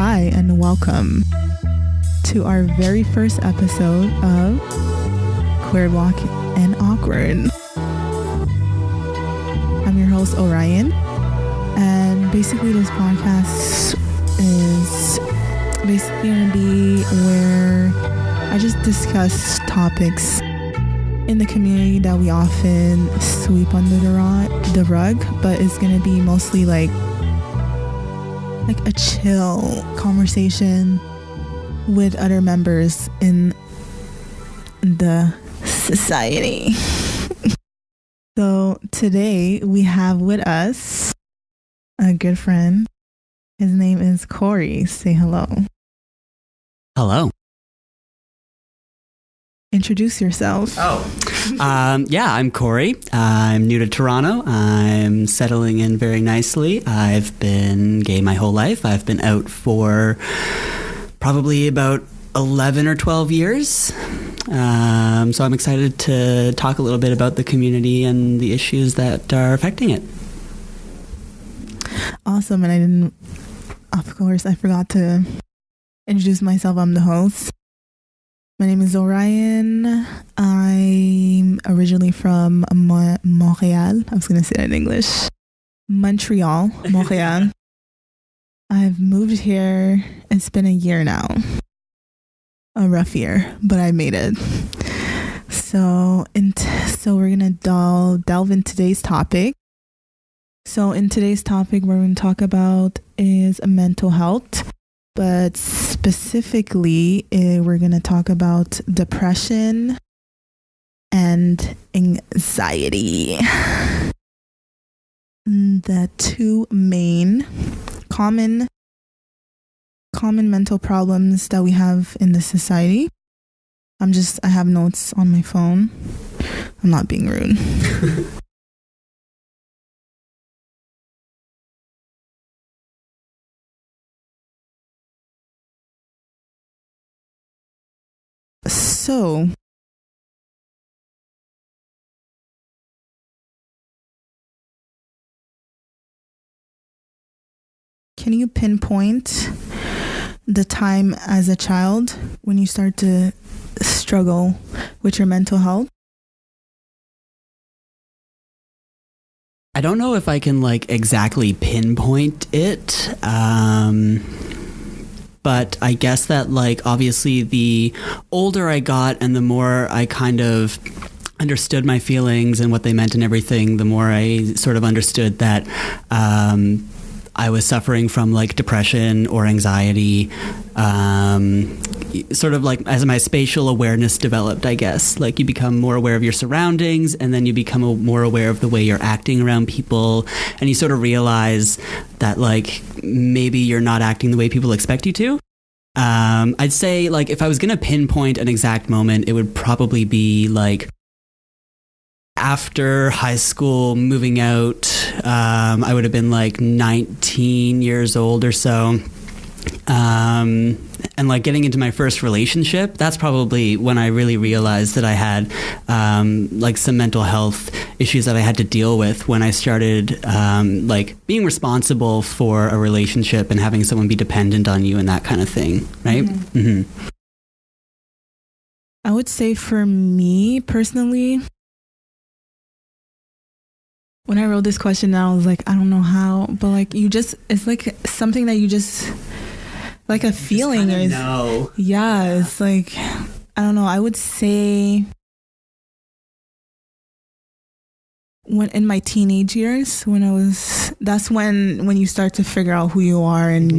Hi, and welcome to our very first episode of Queer Walk and Awkward. I'm your host, Orion, and basically this podcast is basically going to be where I just discuss topics in the community that we often sweep under the rug, but it's going to be mostly like a chill conversation with other members in the society. So today we have with us a good friend. His name is Cory. Say hello. Hello. Introduce yourself. I'm Cory. I'm new to Toronto. I'm settling in very nicely. I've been gay my whole life. I've been out for probably about 11 or 12 years. So I'm excited to talk a little bit about the community and the issues that are affecting it. Awesome. And I forgot to introduce myself. I'm the host. My name is Orion. I'm originally from Montreal. I was going to say that in English. Montreal, Montreal. I've moved here. It's been a year now. A rough year, but I made it. So we're going to delve into today's topic. So in today's topic, what we're going to talk about is mental health. But specifically, we're going to talk about depression and anxiety. The two main common mental problems that we have in the society. I have notes on my phone. I'm not being rude. So, can you pinpoint the time as a child when you start to struggle with your mental health? I don't know if I can exactly pinpoint it. But I guess that obviously the older I got and the more I kind of understood my feelings and what they meant and everything, the more I sort of understood that I was suffering from depression or anxiety, sort of as my spatial awareness developed, I guess. You become more aware of your surroundings, and then you become more aware of the way you're acting around people, and you sort of realize that maybe you're not acting the way people expect you to. I'd say if I was going to pinpoint an exact moment, it would probably be after high school, moving out. I would have been 19 years old or so. And getting into my first relationship, that's probably when I really realized that I had some mental health issues that I had to deal with when I started being responsible for a relationship and having someone be dependent on you and that kind of thing, right? Mm-hmm. Mm-hmm. I would say for me personally, when I wrote this question down, I was I don't know how, but it's something that you just a feeling or know. Yeah, it's I don't know. I would say when in my teenage years, that's when you start to figure out who you are, and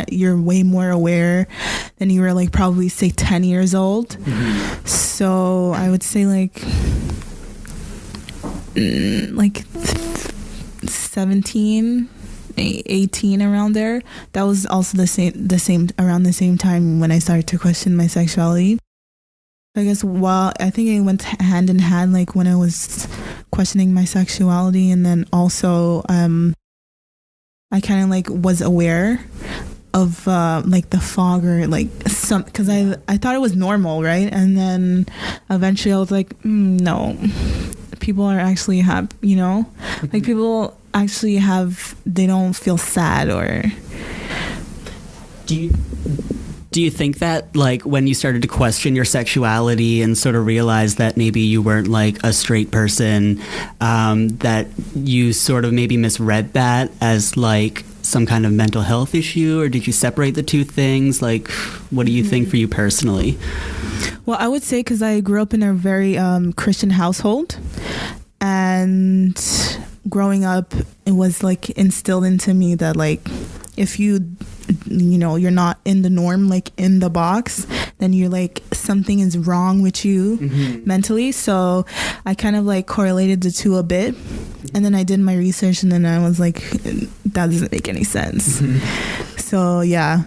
you're way more aware than you were probably say 10 years old. Mm-hmm. So I would say 17, 18, around there. That was also around the same time when I started to question my sexuality. I guess I think it went hand in hand, when I was questioning my sexuality, and then also I kind of was aware of the fog or some, because I thought it was normal, right? And then eventually I was no, people are actually happy, people actually they don't feel sad, or Do you think that, like, when you started to question your sexuality and sort of realize that maybe you weren't, like, a straight person, that you sort of maybe misread that as, like, some kind of mental health issue, or did you separate the two things? Like, what do you think for you personally? Well, I would say because I grew up in a very Christian household, and growing up, it was, like, instilled into me that, like, if you're not in the norm, like in the box, then you're like, something is wrong with you mentally. So I kind of like correlated the two a bit. And then I did my research, and then I was like, that doesn't make any sense. So yeah,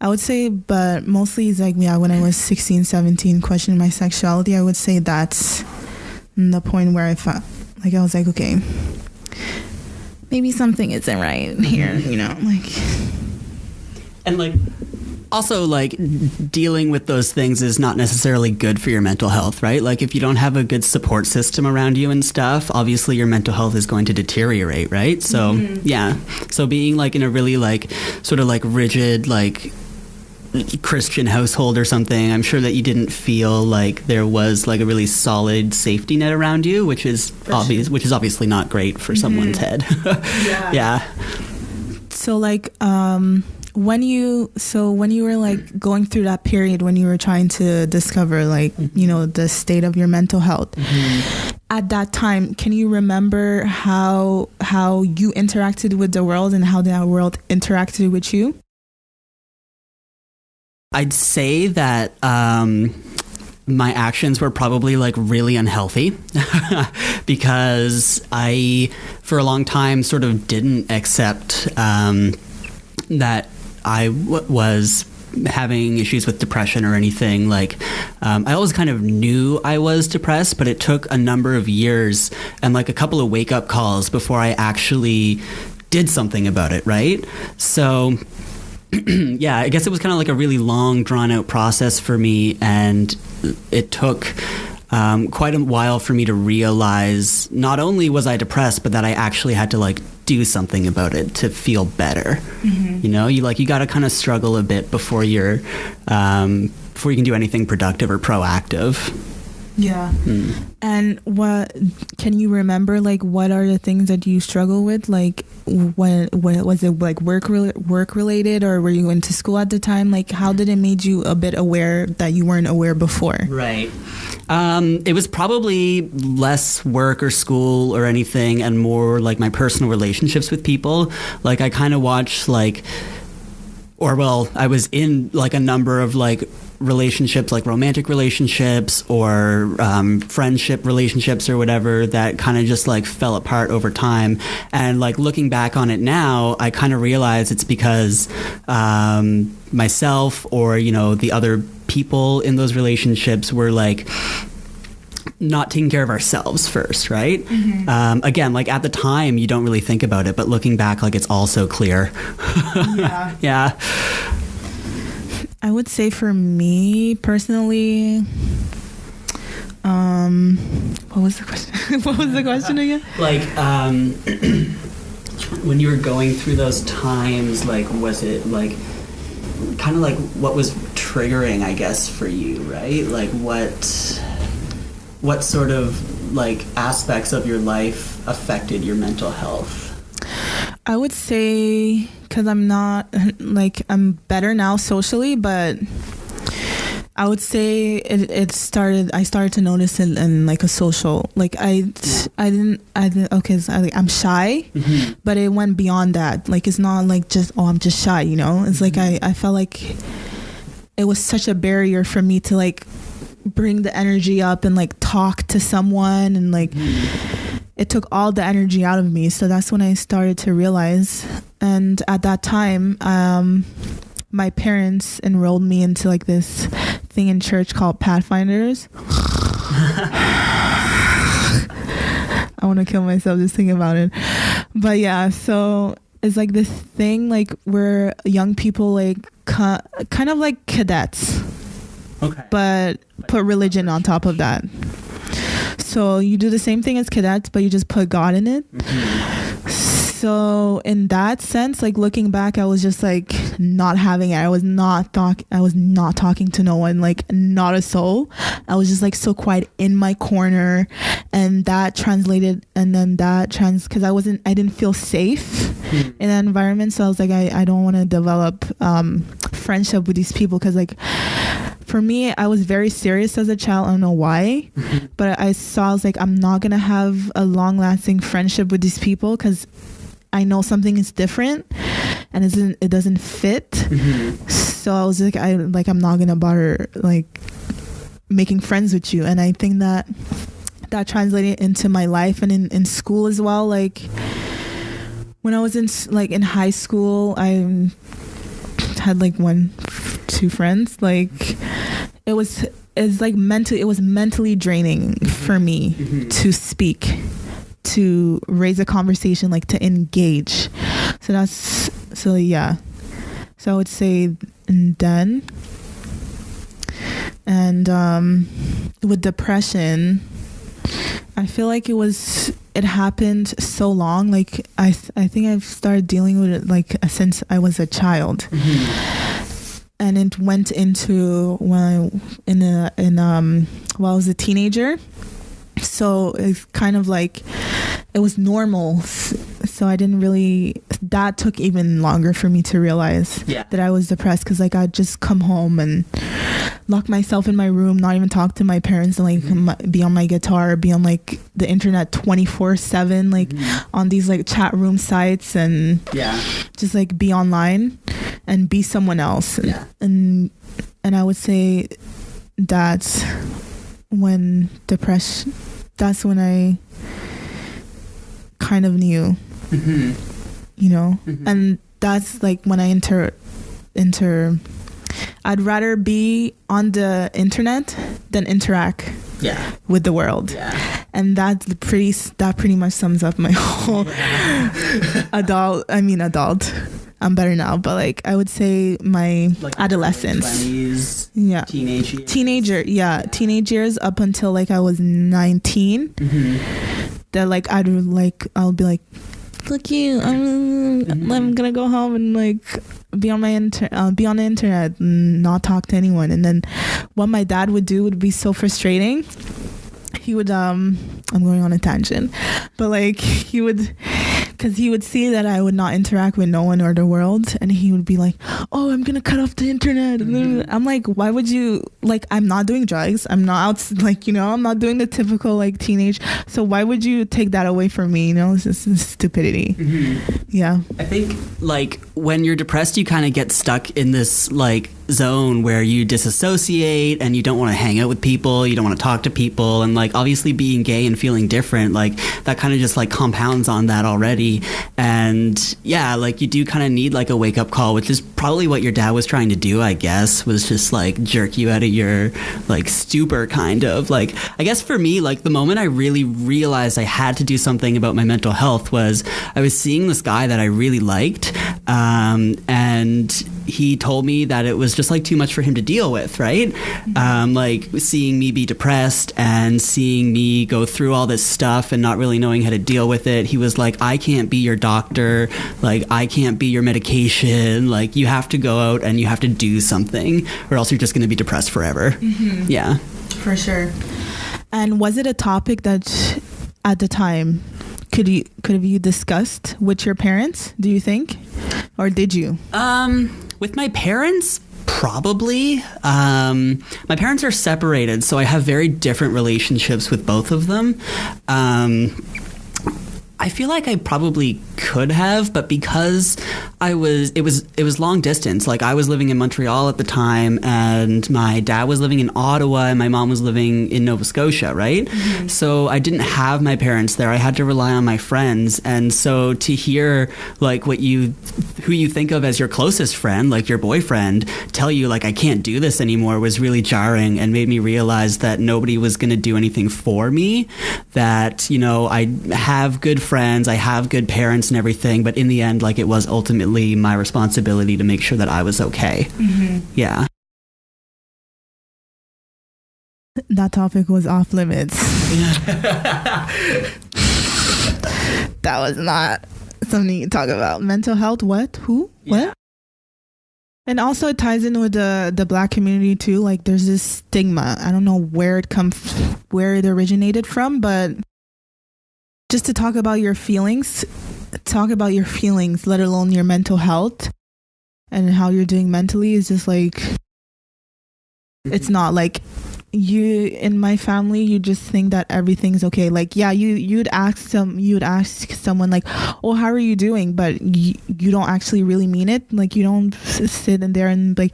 I would say, but mostly it's like, yeah, when I was 16, 17, questioning my sexuality, I would say that's the point where I felt like, I was like, okay, maybe something isn't right here, like. And, like, also, like, dealing with those things is not necessarily good for your mental health, right? Like, if you don't have a good support system around you and stuff, obviously your mental health is going to deteriorate, right? So, yeah. So being, like, in a really, like, sort of, like, rigid, like, Christian household or something, I'm sure that you didn't feel like there was, like, a really solid safety net around you, which is obvious, which is obviously not great for someone's head. Yeah. So, like, when you were like going through that period when you were trying to discover, like, the state of your mental health, at that time, can you remember how you interacted with the world and how that world interacted with you? I'd say that my actions were probably, like, really unhealthy because I, for a long time, sort of didn't accept that I was having issues with depression or anything. Like, I always kind of knew I was depressed, but it took a number of years and, like, a couple of wake-up calls before I actually did something about it, right? So yeah, I guess it was kind of like a really long, drawn-out process for me, and it took quite a while for me to realize not only was I depressed, but that I actually had to, like, do something about it to feel better. You got to kind of struggle a bit before you can do anything productive or proactive. Yeah. And what can you remember, like, what are the things that you struggle with? Like, when was it, like, work related, or were you into school at the time? Like, how did it made you a bit aware that you weren't aware before? Right. It was probably less work or school or anything, and more like my personal relationships with people. Like, I kind of watched, like, I was in, like, a number of, like, relationships, like romantic relationships or friendship relationships or whatever, that kind of just, like, fell apart over time. And, like, looking back on it now, I kind of realize it's because myself or, the other people in those relationships were, like, not taking care of ourselves first, right? Again, like, at the time you don't really think about it, but looking back, like, it's all so clear. Yeah. I would say for me personally, what was the question? What was the question again? Like, when you were going through those times, like, was it, like, kind of like what was triggering, I guess, for you, right? Like, what sort of, like, aspects of your life affected your mental health? I would say, because I'm not, like, I'm better now socially, but I would say I started to notice it in, like, a social, like, I'm shy, but it went beyond that. Like, it's not like just, I'm just shy, it's like, I felt like it was such a barrier for me to, like, bring the energy up and, like, talk to someone, and, like, it took all the energy out of me. So that's when I started to realize. And at that time, my parents enrolled me into, like, this thing in church called Pathfinders. I want to kill myself just thinking about it. But yeah, so it's like this thing, like, where young people, like, kind of like cadets, but put religion on top of that. So you do the same thing as cadets, but you just put God in it. So in that sense, like looking back, I was just like not having it. I was not talking to no one, like not a soul. I was just like so quiet in my corner, and that translated, and then because I didn't feel safe in that environment. So I was like, I don't want to develop friendship with these people, because like for me, I was very serious as a child. I don't know why, but I was like, I'm not gonna have a long lasting friendship with these people, because I know something is different and it doesn't fit. So I was like, I'm not gonna bother like making friends with you. And I think that translated into my life and in school as well. Like when I was in high school, I had like 1-2 friends. Like it was mentally draining for me to speak, to raise a conversation, like to engage. So I would say then. And with depression, I feel like it happened so long. Like I think I've started dealing with it like since I was a child. And it went into when I was a teenager. So it's kind of like it was normal. So I didn't really, that took even longer for me to realize that I was depressed, because like I'd just come home and lock myself in my room, not even talk to my parents, and like be on my guitar, be on like the internet 24/7, like on these like chat room sites, and just like be online and be someone else. And I would say that's when I kind of knew, you know, and that's like when I I'd rather be on the internet than interact with the world. And that pretty much sums up my whole adult. I'm better now, but like I would say my like adolescence, 20s, teenage years up until like I was 19. That like I'll be like, fuck you, I'm gonna go home and like be on the internet and not talk to anyone. And then what my dad would do would be so frustrating. He would I'm going on a tangent, but like he would see that I would not interact with no one or the world, and he would be like, oh, I'm gonna cut off the internet. And I'm like, why would you? Like, I'm not doing drugs, I'm not out, like, you know, I'm not doing the typical like teenage, so why would you take that away from me? You know, it's just stupidity. I think like when you're depressed, you kind of get stuck in this like zone where you disassociate and you don't want to hang out with people, you don't want to talk to people, and like obviously being gay and feeling different, like that kind of just like compounds on that already. And like you do kind of need like a wake up call, which is probably what your dad was trying to do, I guess, was just like jerk you out of your like stupor, kind of. Like I guess for me, like the moment I really realized I had to do something about my mental health was I was seeing this guy that I really liked, and he told me that it was just like too much for him to deal with, right? Like seeing me be depressed and seeing me go through all this stuff and not really knowing how to deal with it. He was like, I can't be your doctor, like I can't be your medication, like you have to go out and you have to do something or else you're just going to be depressed forever. Yeah, for sure. And was it a topic that at the time could have you discussed with your parents, do you think? Or did you? With my parents, probably. My parents are separated, so I have very different relationships with both of them. I feel like I probably could have, but because it was long distance. Like I was living in Montreal at the time, and my dad was living in Ottawa, and my mom was living in Nova Scotia, right? So I didn't have my parents there. I had to rely on my friends, and so to hear like who you think of as your closest friend, like your boyfriend, tell you like I can't do this anymore was really jarring and made me realize that nobody was going to do anything for me. That, you know, I have good friends, I have good parents and everything, but in the end, like it was ultimately my responsibility to make sure that I was okay. Yeah. That topic was off limits. That was not something you talk about. Mental health, what? Who? Yeah. What? And also it ties in with the Black community too. Like there's this stigma. I don't know where it originated from, but just to talk about your feelings, let alone your mental health and how you're doing mentally is just like, it's not like you in my family, you just think that everything's okay. Like, yeah, you'd ask someone like, oh, how are you doing? But you don't actually really mean it. Like, you don't sit in there and like,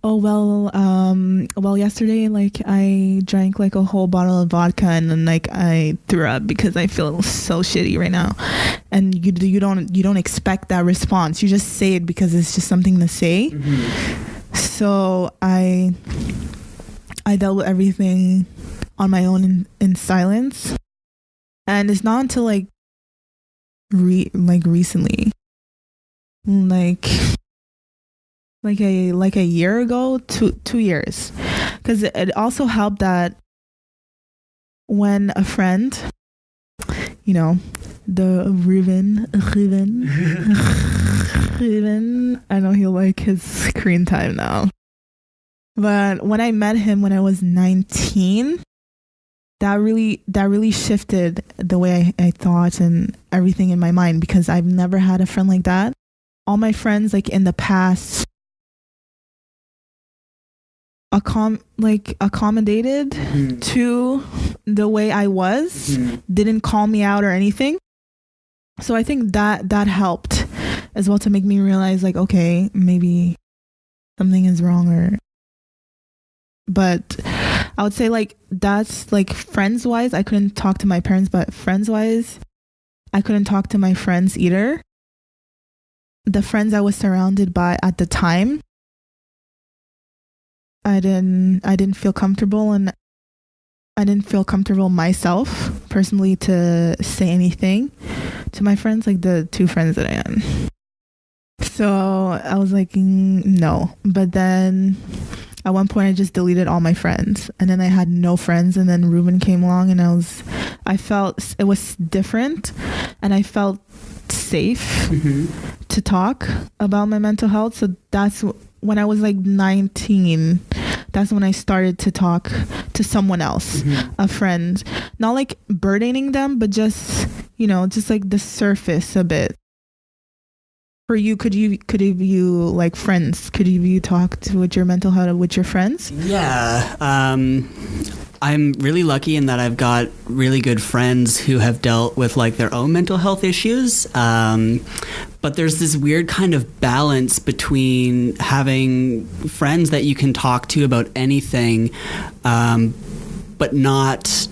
oh, well, yesterday, like I drank like a whole bottle of vodka and then like I threw up because I feel so shitty right now. And you don't expect that response. You just say it because it's just something to say. Mm-hmm. So I dealt with everything on my own in silence, and it's not until like recently, like a year ago, 2 years, because it also helped that when a friend, you know, the Ruben, I know he'll like his screen time now. But when I met him when I was 19, that really shifted the way I thought and everything in my mind, because I've never had a friend like that. All my friends like in the past accommodated mm-hmm. to the way I was, mm-hmm. didn't call me out or anything. So I think that helped as well to make me realize like, okay, maybe something is wrong. But I would say like that's like friends wise, I couldn't talk to my parents, but friends wise, I couldn't talk to my friends either. The friends I was surrounded by at the time, I didn't feel comfortable, and I didn't feel comfortable myself personally to say anything to my friends, like the two friends that I had. So I was like, no. But then at one point I just deleted all my friends, and then I had no friends, and then Ruben came along, and I felt it was different, and I felt safe mm-hmm. to talk about my mental health. So that's when I was like 19, that's when I started to talk to someone else, mm-hmm. a friend, not like burdening them, but just, you know, just like the surface a bit. For you, could you like friends? Could you talk with your mental health with your friends? Yeah, I'm really lucky in that I've got really good friends who have dealt with like their own mental health issues. But there's this weird kind of balance between having friends that you can talk to about anything, but not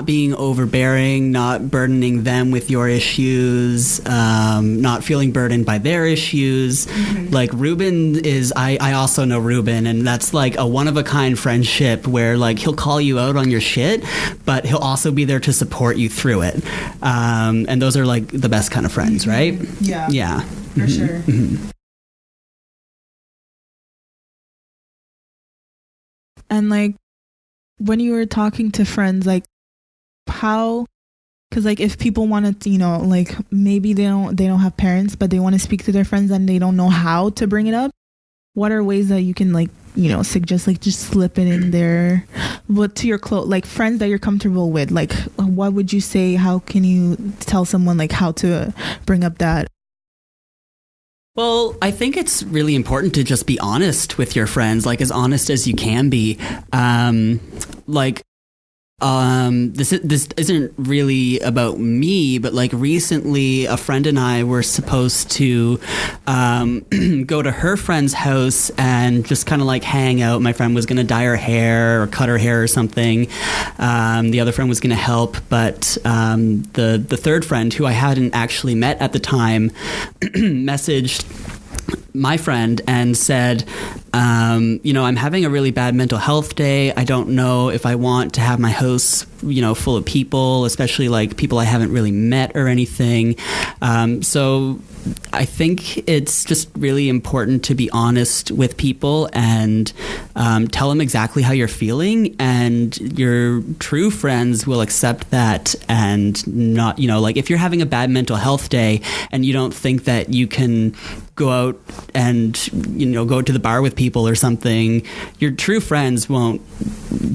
being overbearing, not burdening them with your issues, not feeling burdened by their issues. Mm-hmm. Like Ruben is, I also know Ruben, and that's like a one-of-a-kind friendship where like he'll call you out on your shit, but he'll also be there to support you through it. And those are like the best kind of friends, mm-hmm. right? Yeah. Yeah. For mm-hmm. sure. Mm-hmm. And like when you were talking to friends, like how, because like if people want to, you know, like maybe they don't have parents, but they want to speak to their friends and they don't know how to bring it up, what are ways that you can like, you know, suggest like just slip it in there, but to your like friends that you're comfortable with, like what would you say? How can you tell someone like how to bring up that? Well, I think it's really important to just be honest with your friends, like as honest as you can be. This isn't really about me, but like recently a friend and I were supposed to go to her friend's house and just kind of like hang out. My friend was going to dye her hair or cut her hair or something. The other friend was going to help, but the third friend, who I hadn't actually met at the time, messaged my friend and said, I'm having a really bad mental health day. I don't know if I want to have my house, full of people, especially like people I haven't really met or anything. So I think it's just really important to be honest with people and tell them exactly how you're feeling, and your true friends will accept that. And not, like if you're having a bad mental health day and you don't think that you can go out and, go to the bar with people or something, your true friends won't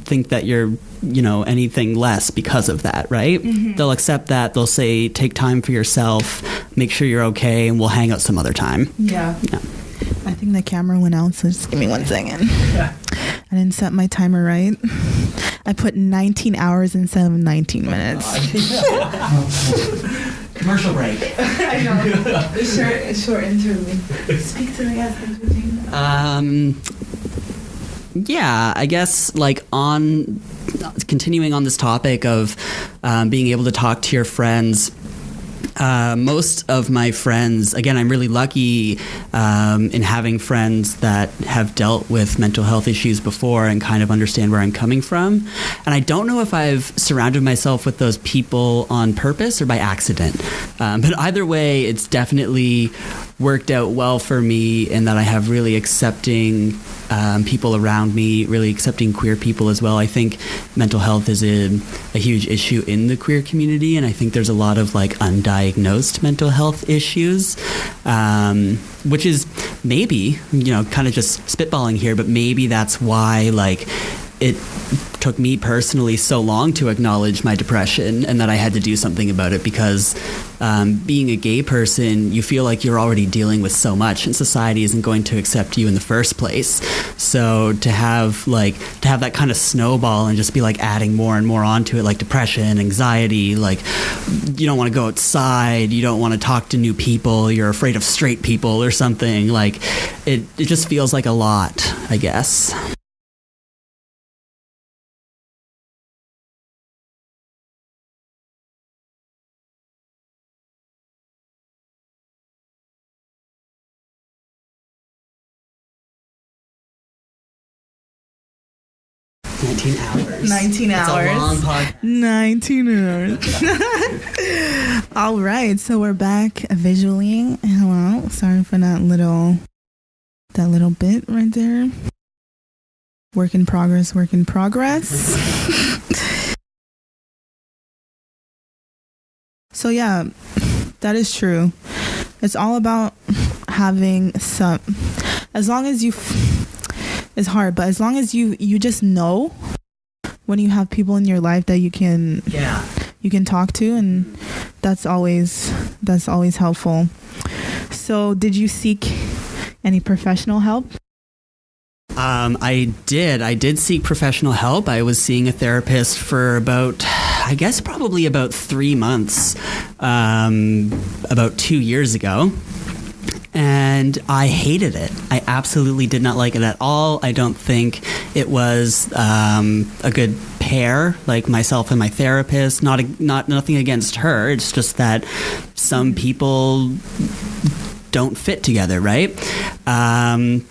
think that you're, anything less because of that, right? Mm-hmm. They'll accept that. They'll say, take time for yourself, make sure you're okay, and we'll hang out some other time. Yeah. I think the camera went out, so just give me 1 second. Yeah. I didn't set my timer right. I put 19 hours instead of 19 minutes. Commercial break. I know. A short interlude. Speak to the guest. Yeah, I guess like on continuing on this topic of being able to talk to your friends. Most of my friends, again, I'm really lucky in having friends that have dealt with mental health issues before and kind of understand where I'm coming from. And I don't know if I've surrounded myself with those people on purpose or by accident. But either way, it's definitely worked out well for me in that I have really accepting people around me, really accepting queer people as well. I think mental health is a huge issue in the queer community, and I think there's a lot of like undiagnosed mental health issues, which is maybe, kind of just spitballing here, but maybe that's why like it took me personally so long to acknowledge my depression and that I had to do something about it, because being a gay person, you feel like you're already dealing with so much and society isn't going to accept you in the first place. So to have that kind of snowball and just be like adding more and more onto it, like depression, anxiety, like you don't want to go outside, you don't want to talk to new people, you're afraid of straight people or something, like it just feels like a lot, I guess. $19 hours. 19 hours. It's a long podcast. 19 hours. All right, so we're back visually. Hello. Sorry for that little bit right there. Work in progress. So yeah, that is true. It's all about having some, as long as you it's hard, but as long as you just know when you have people in your life that you can talk to, and that's always helpful. So did you seek any professional help? I did seek professional help. I was seeing a therapist for probably about 3 months, about 2 years ago. And I hated it. I absolutely did not like it at all. I don't think it was a good pair, like myself and my therapist. Nothing against her. It's just that some people don't fit together, right? I've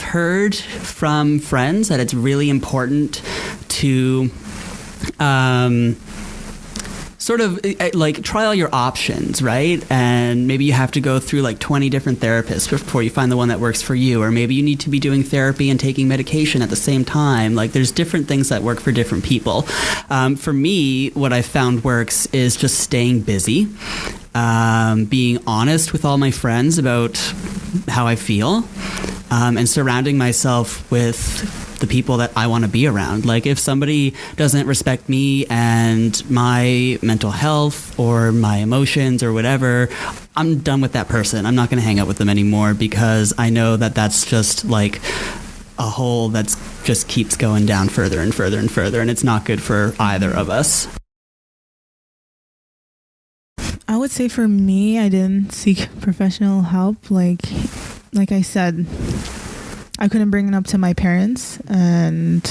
heard from friends that it's really important to sort of like try all your options, right? And maybe you have to go through like 20 different therapists before you find the one that works for you, or maybe you need to be doing therapy and taking medication at the same time. Like there's different things that work for different people. For me, what I found works is just staying busy, being honest with all my friends about how I feel, and surrounding myself with the people that I want to be around. Like if somebody doesn't respect me and my mental health or my emotions or whatever, I'm done with that person. I'm not going to hang out with them anymore, because I know that that's just like a hole that's just keeps going down further and further and further, and it's not good for either of us. I would say for me, I didn't seek professional help. Like I said, I couldn't bring it up to my parents, and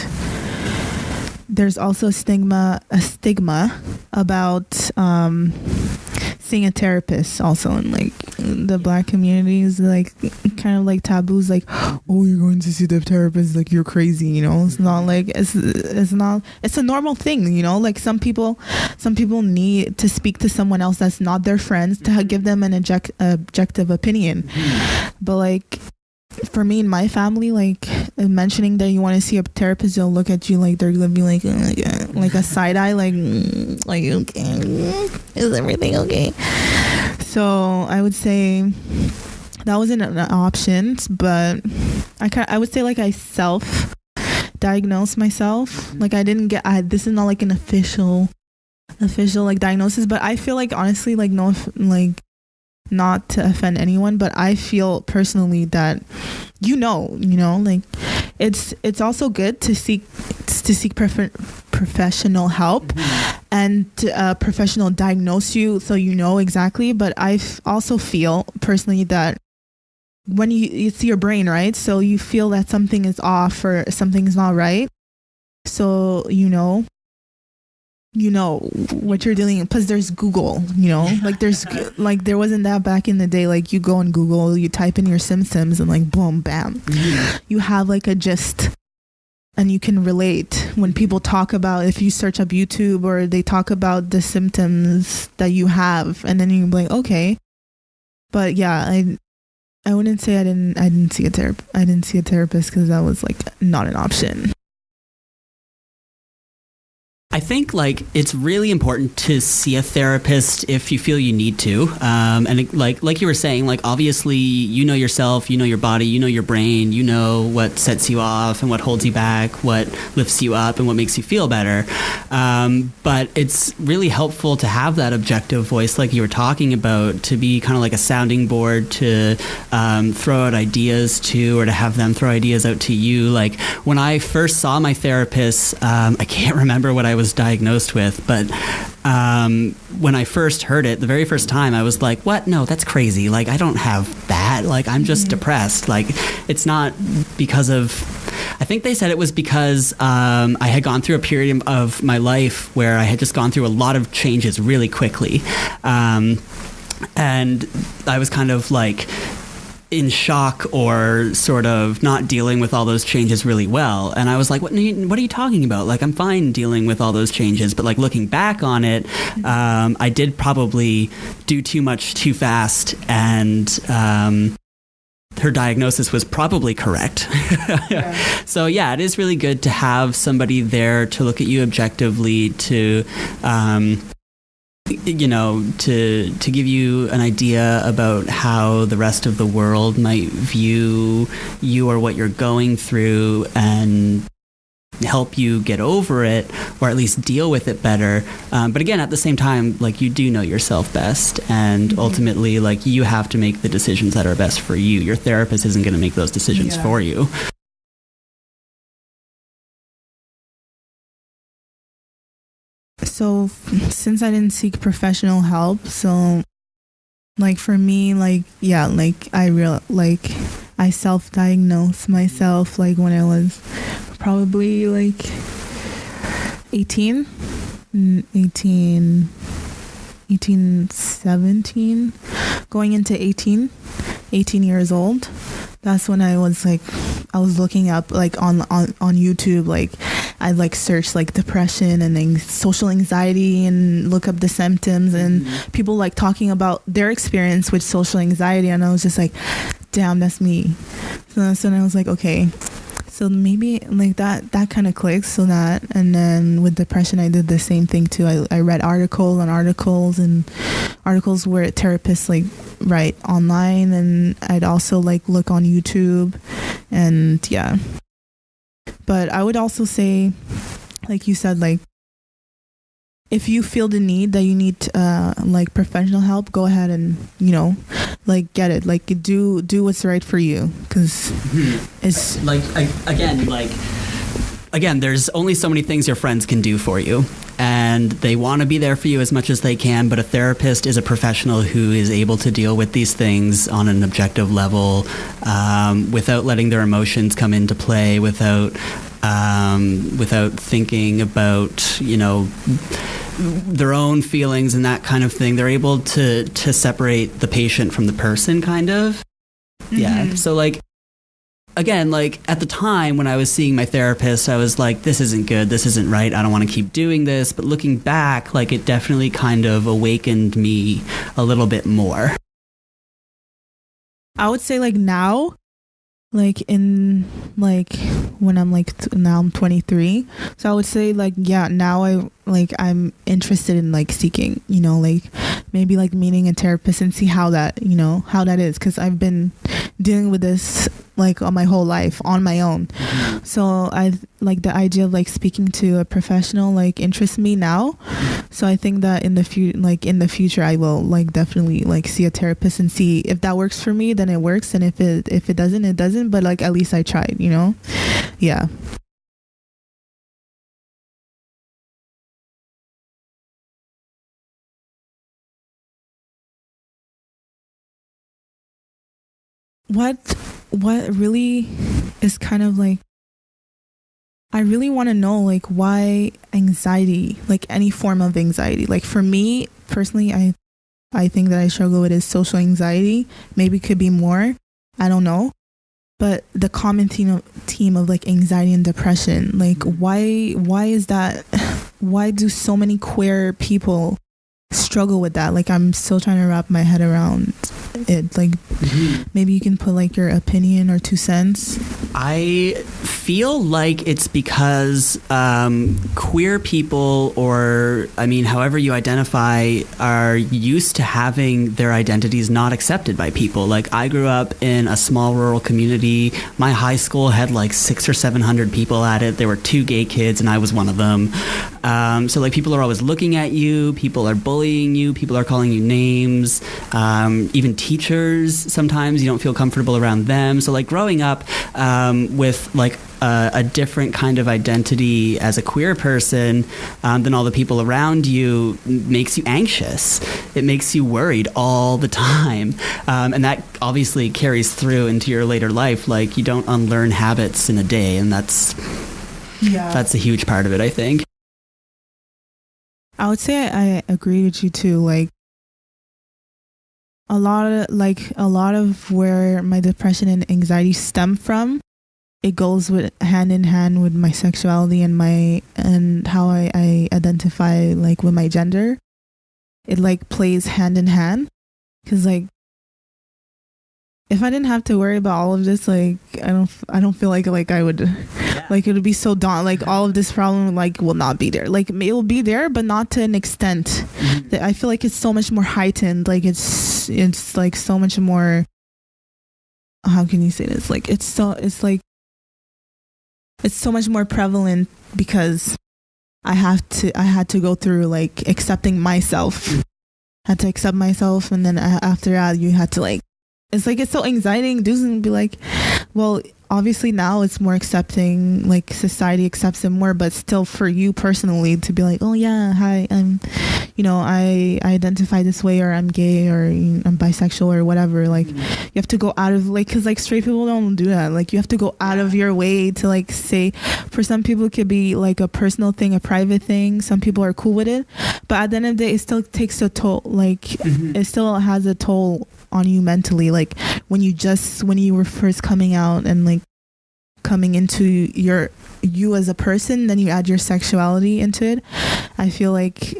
there's also a stigma about seeing a therapist also in like the Black communities, like kind of like taboos, like, oh, you're going to see the therapist, like you're crazy, you know. It's not like it's a normal thing, you know. Like some people need to speak to someone else that's not their friends to give them an objective opinion. But like for me and my family, like mentioning that you want to see a therapist, they'll look at you like they're gonna be like a side eye, like okay, is everything okay? So I would say that wasn't an option, but I would say like I self diagnosed myself. Like I didn't get this is not like an official like diagnosis, but I feel like honestly, like no, like not to offend anyone, but I feel personally that you know like it's also good to seek professional help and professional diagnose you so you know exactly. But I also feel personally that when it's your brain, right? So you feel that something is off or something is not right, so you know what you're dealing with. Plus there's Google, you know, like there's like there wasn't that back in the day. Like you go on Google, you type in your symptoms and like boom bam, you have like a gist and you can relate when people talk about, if you search up YouTube or they talk about the symptoms that you have, and then you're like, okay. But yeah, I wouldn't say I didn't see a therapist because that was like not an option. I think like it's really important to see a therapist if you feel you need to. And like you were saying, like obviously you know yourself, you know your body, you know your brain, you know what sets you off and what holds you back, what lifts you up and what makes you feel better. But it's really helpful to have that objective voice like you were talking about, to be kind of like a sounding board to throw out ideas to, or to have them throw ideas out to you. Like when I first saw my therapist, I can't remember what I was diagnosed with, but when I first heard it the very first time, I was like, what? No, that's crazy. Like I don't have that. Like I'm just depressed. Like it's not because of, I think they said it was because I had gone through a period of my life where I had just gone through a lot of changes really quickly, and I was kind of like in shock or sort of not dealing with all those changes really well. And I was like, what are you talking about? Like, I'm fine dealing with all those changes. But like looking back on it, I did probably do too much too fast. And her diagnosis was probably correct. Yeah. So yeah, it is really good to have somebody there to look at you objectively, to to give you an idea about how the rest of the world might view you or what you're going through, and help you get over it, or at least deal with it better. But again, at the same time, like you do know yourself best, and ultimately, like you have to make the decisions that are best for you. Your therapist isn't going to make those decisions for you. So since I didn't seek professional help, so like for me, like yeah, like I self-diagnosed myself like when I was probably like 17, going into 18 years old. That's when I was looking up like on YouTube, like I'd like search like depression and then social anxiety and look up the symptoms and people like talking about their experience with social anxiety, and I was just like, damn, that's me. So that's when I was like, okay, so maybe like that kind of clicks. So that, and then with depression I did the same thing too. I read articles where therapists like write online, and I'd also like look on YouTube, and yeah. But I would also say, like you said, like if you feel the need that you need like professional help, go ahead and like get it. Like do what's right for you, because it's like again, there's only so many things your friends can do for you, and they want to be there for you as much as they can, but a therapist is a professional who is able to deal with these things on an objective level, without letting their emotions come into play, without thinking about their own feelings and that kind of thing. They're able to separate the patient from the person, kind of. Yeah. So like, again, like at the time when I was seeing my therapist, I was like, this isn't good. This isn't right. I don't want to keep doing this. But looking back, like it definitely kind of awakened me a little bit more. I would say like now, like in like when I'm like now I'm 23, so I would say like yeah, now I'm interested in like seeking, you know, like maybe like meeting a therapist and see how that, you know, how that is, because I've been dealing with this like all my whole life on my own. So I like the idea of like speaking to a professional like interests me now. So I think that in the future I will like definitely like see a therapist and see if that works for me, then it works, and if it doesn't, it doesn't, but like at least I tried, you know. Yeah. What really is kind of like, I really want to know like why anxiety, like any form of anxiety. Like for me personally, I think that I struggle with is social anxiety. Maybe it could be more, I don't know. But the common theme of like anxiety and depression, like why is that? Why do so many queer people struggle with that? Like I'm still trying to wrap my head around it. Like maybe you can put like your opinion or 2 cents. I feel like it's because queer people, or I mean however you identify, are used to having their identities not accepted by people. Like I grew up in a small rural community. My high school had like 600 or 700 people at it. There were 2 gay kids and I was one of them. So like people are always looking at you, people are bullying you, people are calling you names, even teachers, sometimes you don't feel comfortable around them. So like growing up with like a different kind of identity as a queer person than all the people around you makes you anxious. It makes you worried all the time. And that obviously carries through into your later life. Like you don't unlearn habits in a day, and that's a huge part of it, I think. I would say I agree with you too. Like a lot of where my depression and anxiety stem from, it goes with hand in hand with my sexuality and how I identify like with my gender. It like plays hand in hand, because like if I didn't have to worry about all of this, like I don't feel like I would like it would be so like all of this problem like will not be there. Like it will be there, but not to an extent that I feel like it's so much more heightened. Like it's like so much more, how can you say this? Like it's so much more prevalent because I had to go through like accepting myself. I had to accept myself, and then after that you had to like, it's so anxiety inducing to be like, well, obviously now it's more accepting, like society accepts it more, but still for you personally to be like, oh yeah, hi, I'm, you know, I identify this way, or I'm gay, or I'm bisexual, or whatever. Like you have to go out of like, because like straight people don't do that. Like you have to go out of your way to like say, for some people it could be like a personal thing, a private thing. Some people are cool with it, but at the end of the day it still takes a toll. Like it still has a toll on you mentally. Like when you were first coming out and like coming into you as a person, then you add your sexuality into it. I feel like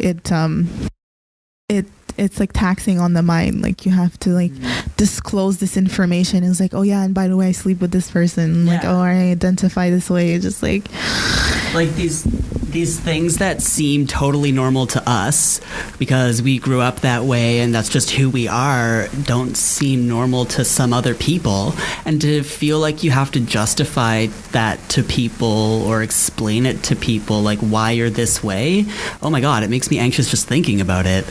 it's like taxing on the mind. Like you have to like disclose this information. It's like, oh yeah, and by the way, I sleep with this person. Like, oh, I identify this way. It's just like these things that seem totally normal to us because we grew up that way and that's just who we are, don't seem normal to some other people. And to feel like you have to justify that to people or explain it to people, like why you're this way, oh my god, it makes me anxious just thinking about it.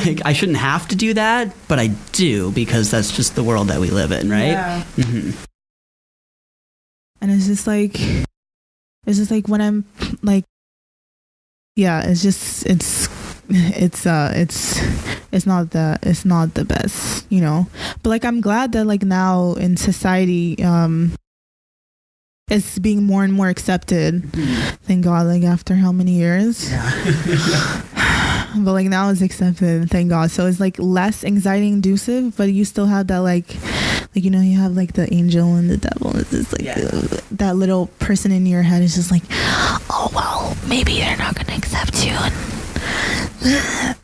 Like I shouldn't have to do that, but I do, because that's just the world that we live in, right? Yeah. And it's just like when I'm like, yeah, it's not the best, you know. But like I'm glad that like now in society it's being more and more accepted. Thank God, like after how many years? Yeah. but like now it's accepted, thank God. So it's like less anxiety inducive, but you still have that like you know, you have like the angel and the devil. It's just like that little person in your head is just like, oh well, maybe they're not gonna accept you,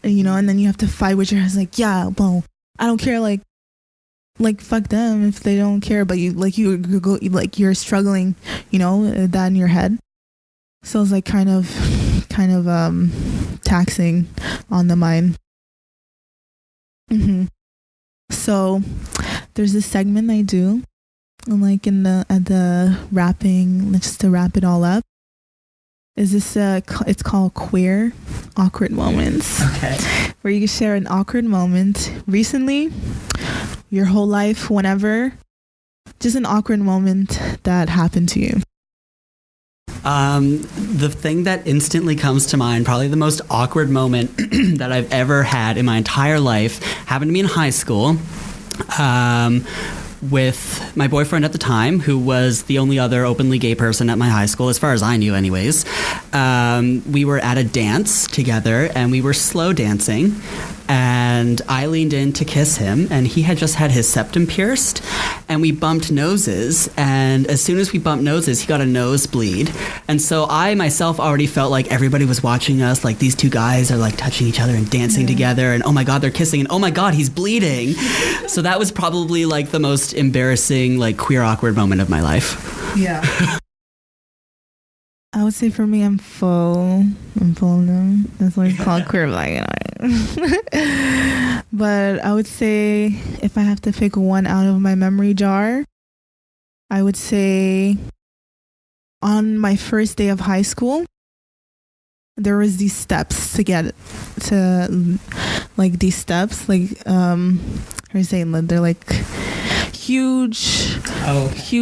and you know, and then you have to fight with your head like, yeah, well, I don't care, like fuck them if they don't care, but you're struggling, you know, that in your head. So it's like kind of taxing on the mind. So there's this segment I do, and like at the wrapping, just to wrap it all up, is this it's called Queer Awkward Moments. Okay. Where you can share an awkward moment recently, your whole life, whenever, just an awkward moment that happened to you. The thing that instantly comes to mind, probably the most awkward moment that I've ever had in my entire life, happened to me in high school. With my boyfriend at the time, who was the only other openly gay person at my high school, as far as I knew anyways. We were at a dance together, and we were slow dancing, and I leaned in to kiss him, and he had just had his septum pierced, and we bumped noses, and as soon as we bumped noses, he got a nosebleed. And so I myself already felt like everybody was watching us, like these two guys are like touching each other and dancing together, and oh my God, they're kissing, and oh my God, he's bleeding. So that was probably like the most embarrassing, like queer awkward moment of my life. Yeah. I would say for me, I'm full of them. That's why it's called Queer Black. But I would say if I have to pick one out of my memory jar, I would say on my first day of high school, there was these steps to get to, like these steps, like how do you say, they're like huge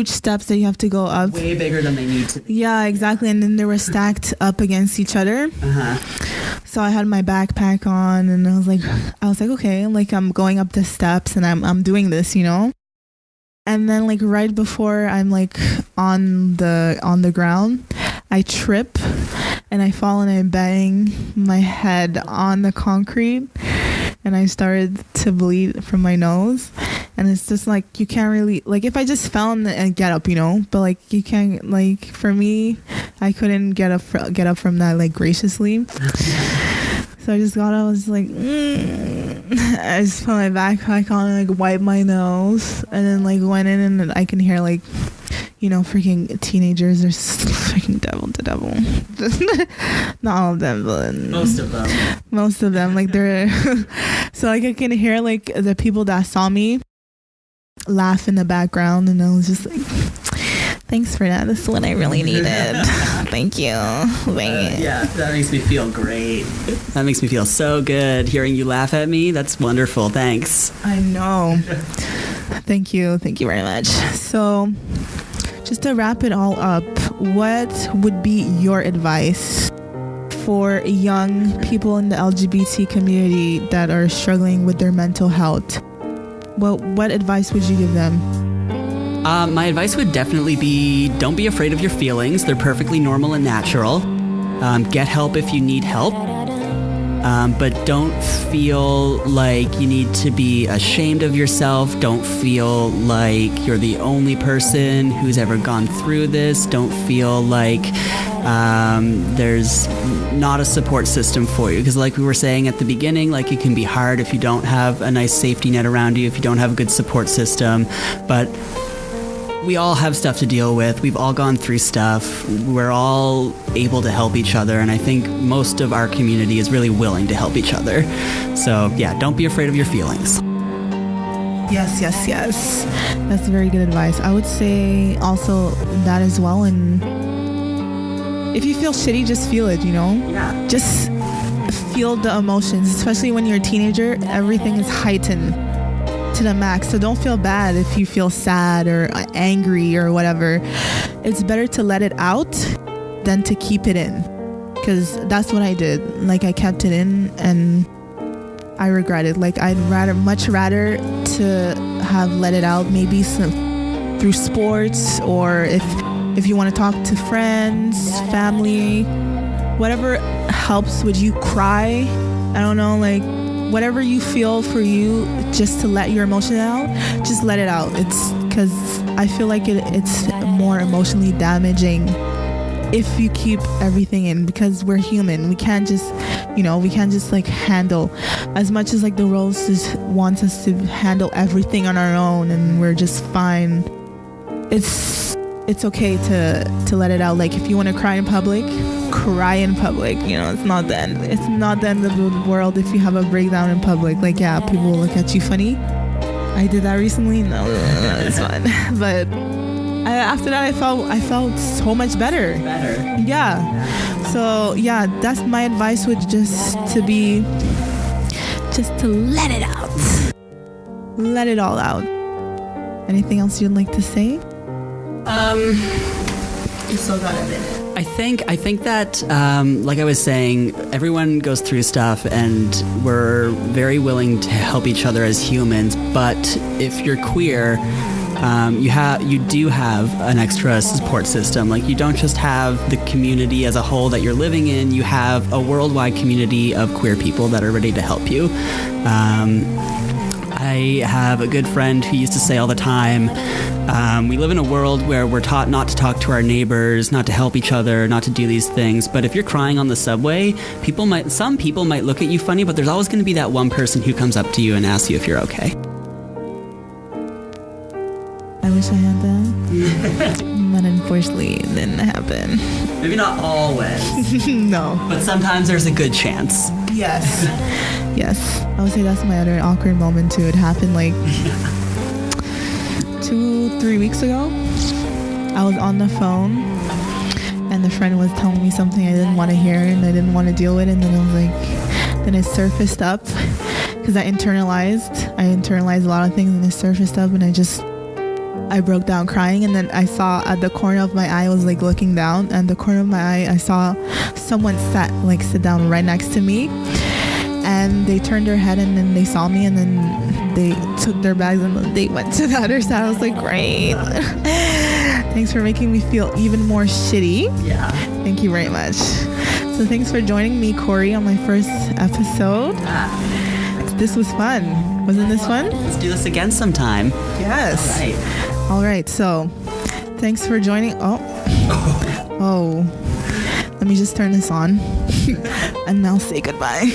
steps that you have to go up. Way bigger than they need to be. Yeah, exactly. And then they were stacked up against each other. So I had my backpack on, and I was like, okay, like I'm going up the steps, and I'm doing this, you know. And then like right before I'm like on the ground, I trip and I fall and I bang my head on the concrete, and I started to bleed from my nose. And it's just like, you can't really, like if I just fell and get up, you know, but like you can't, like for me, I couldn't get up from that like graciously. So I just got up, I was like, I just put my backpack on and like wiped my nose, and then like went in, and I can hear like, you know, freaking teenagers are freaking devil. Not all of them, but most of them, like they're so like I can hear like the people that saw me laugh in the background, and I was just like, thanks for that, this is what I really needed. Thank you. Yeah, that makes me feel great. That makes me feel so good hearing you laugh at me. That's wonderful. Thanks. I know. Thank you very much. So just to wrap it all up, what would be your advice for young people in the LGBT community that are struggling with their mental health? What advice would you give them? My advice would definitely be, don't be afraid of your feelings. They're perfectly normal and natural. Get help if you need help. But don't feel like you need to be ashamed of yourself. Don't feel like you're the only person who's ever gone through this. Don't feel like there's not a support system for you. Because like we were saying at the beginning, like it can be hard if you don't have a nice safety net around you, if you don't have a good support system. But we all have stuff to deal with. We've all gone through stuff. We're all able to help each other, and I think most of our community is really willing to help each other. So yeah, don't be afraid of your feelings. Yes. That's very good advice. I would say also that as well. And if you feel shitty, just feel it, you know? Yeah. Just feel the emotions, especially when you're a teenager. Everything is heightened to the max, so don't feel bad if you feel sad or angry or whatever. It's better to let it out than to keep it in, because that's what I did. Like I kept it in and I regret it. Like I'd much rather to have let it out, maybe through sports, or if you want to talk to friends, family, whatever helps. Would you cry I don't know, like whatever you feel for you, just to let your emotion out, just let it out. It's because I feel like it's more emotionally damaging if you keep everything in, because we're human. We can't just like handle as much as like the world just wants us to handle everything on our own and we're just fine. It's okay to let it out. Like if you want to cry in public, cry in public. It's not the end. It's not the end of the world if you have a breakdown in public. Like, yeah, people will look at you funny. I did that recently. No, it's fine. But after that, I felt so much better. Yeah. So yeah, that's my advice. Would just to let it out. Let it all out. Anything else you'd like to say? You still got a minute. I think that, like I was saying, everyone goes through stuff, and we're very willing to help each other as humans. But if you're queer, you do have an extra support system. Like, you don't just have the community as a whole that you're living in. You have a worldwide community of queer people that are ready to help you. I have a good friend who used to say all the time, we live in a world where we're taught not to talk to our neighbors, not to help each other, not to do these things. But if you're crying on the subway, some people might look at you funny, but there's always going to be that one person who comes up to you and asks you if you're okay. I wish I had that. But unfortunately, it didn't happen. Maybe not always. No. But sometimes there's a good chance. Yes. Yes. I would say that's my other awkward moment too. It happened like 2-3 weeks ago. I was on the phone and the friend was telling me something I didn't want to hear and I didn't want to deal with it, and then I was like, then it surfaced up because I internalized a lot of things, and it surfaced up and I broke down crying. And then I saw at the corner of my eye, I was like looking down, and the corner of my eye I saw someone sit down right next to me, and they turned their head and then they saw me, and then they took their bags and they went to the other side. I was like, great. Thanks for making me feel even more shitty. Yeah. Thank you very much. So thanks for joining me, Cory, on my first episode. This was fun. Wasn't this fun? Let's do this again sometime. Yes. All right. So thanks for joining. Oh. Let me just turn this on and now say goodbye.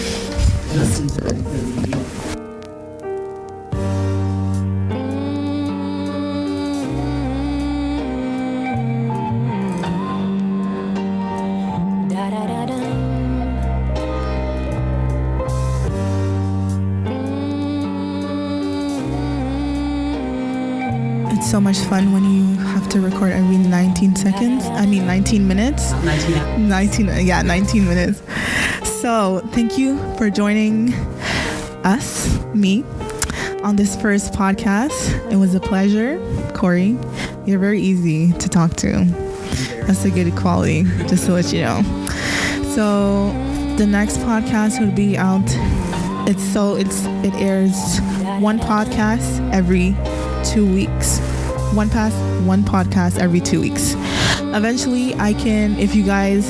It's so much fun when you have to record every 19 minutes. 19 minutes. So thank you for joining me, on this first podcast. It was a pleasure. Cory, you're very easy to talk to. That's a good quality, just to let you know. So the next podcast will be out. It airs one podcast every 2 weeks. One podcast every 2 weeks. Eventually, if you guys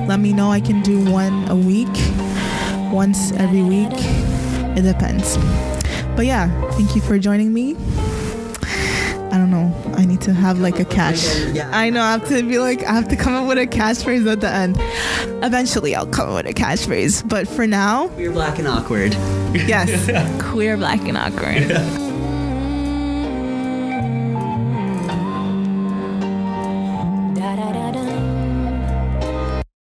let me know, I can do one a week, once every week. It depends. But yeah, thank you for joining me. I don't know. I need to have like a catch. I know. I have to come up with a catchphrase at the end. Eventually, I'll come up with a catchphrase. But for now, Queer, Black, and Awkward. Yes. Queer, Black, and Awkward.